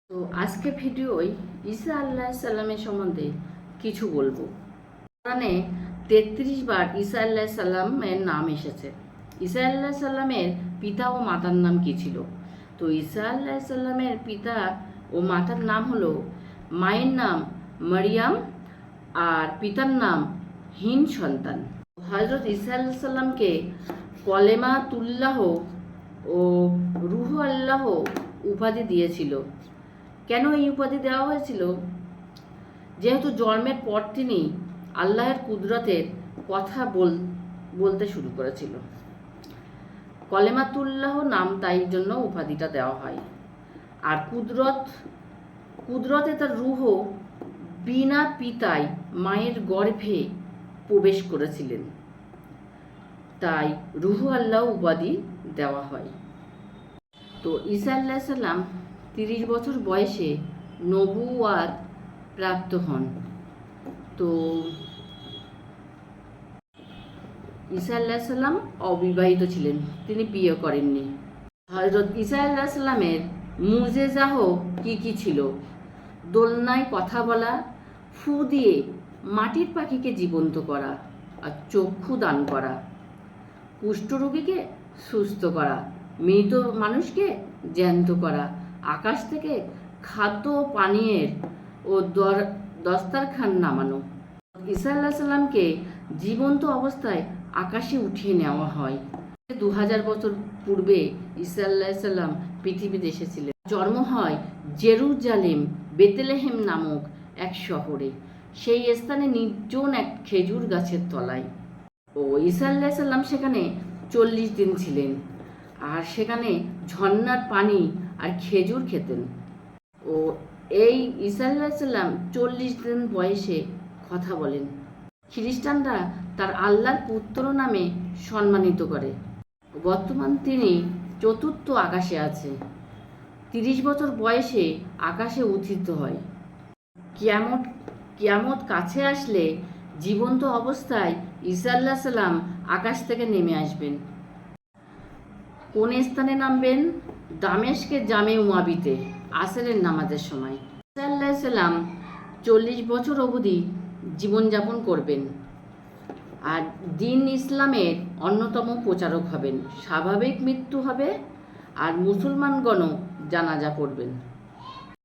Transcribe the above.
তো আজকে ভিডিওয় ঈসা আলাইহিস সালামের সম্বন্ধে কিছু বলবো। কোরআনে 33 বার ঈসা আলাইহিস সালামের নাম এসেছে। ঈসা আলাইহিস সালামের পিতা ও মাতার নাম কি ছিল? তো ঈসা আলাইহিস সালামের পিতা ও মাতার নাম হলো, মায়ের নাম মারিয়াম আর পিতার নাম হিন সন্তান। হযরত ঈসা আলাইহিস সালামকে কলেমাতুল্লাহ ও রূহ আল্লাহ উপাধি দিয়েছিল। কেন এই উপাধি দেওয়া হয়েছিল? যেহেতু জন্মের পর তিনি আল্লাহর কুদরতের কথা বলতে শুরু করেছিল। কলেমাতুল্লাহ নাম তাই জন্য উপাধিটা দেওয়া হয়। আর কুদরতে তার রূহ বিনা পিতায় মায়ের গর্ভে প্রবেশ করেছিলেন, তাই রূহ আল্লাহ উপাধি দেওয়া হয়। তো ঈসা আলাইহিস সালাম 30 বছর বয়সে নবুয়াত প্রাপ্ত হন। তো ঈসা আলাইহিস সালাম অবিবাহিত ছিলেন, তিনি বিয়ে করেননি। হযরত ঈসা আলাইহিস সালামের মুজেজাহ কি ছিল? দোলনায় কথা বলা, ফু দিয়ে মাটির পাখিকে জীবন্ত করা, আর চক্ষু দান করা, কুষ্ঠরোগীকে সুস্থ করা, মৃত মানুষকে জ্যান্ত করা, আকাশ থেকে খাদ্য ও পানীয়ের ও দস্তারখান নামানো। ঈসা আলাইহিস সালামকে জীবন্ত অবস্থায় আকাশে উঠিয়ে নেওয়া হয়। 2000 বছর পূর্বে ঈসা আলাইহিস সালাম পৃথিবীতে এসেছিলেন। জন্ম হয় জেরুজালেম বেথলেহেম নামক এক শহরে। সেই স্থানে নির্জন এক খেজুর গাছের তলায়। ও ঈসা আলাইহিস সালাম সেখানে 40 দিন ছিলেন, আর সেখানে ঝর্ণার পানি আর খেজুর খেতেন। ও এই ঈসা আলাইহিস সালাম 40 দিন বয়সে কথা বলেন। খ্রিস্টানরা তার আল্লাহর পুত্র নামে সম্মানিত করে। বর্তমান তিনি চতুর্থ আকাশে আছে। 30 বছর বয়সে আকাশে উত্থিত হয়। কিয়ামত কাছে আসলে জীবন্ত অবস্থায় ঈসা আলাইহিস সালাম আকাশ থেকে নেমে আসবেন। কোন স্থানে নামবেন? দামেস্কের জামে উমাবিতে আসরের নামাজের সময়। ঈসা আলাইহিস সালাম 40 বছর অবধি জীবনযাপন করবেন, আর দ্বীন ইসলামের অন্যতম প্রচারক হবেন। স্বাভাবিক মৃত্যু হবে, আর মুসলমানগণও জানাজা পড়বেন।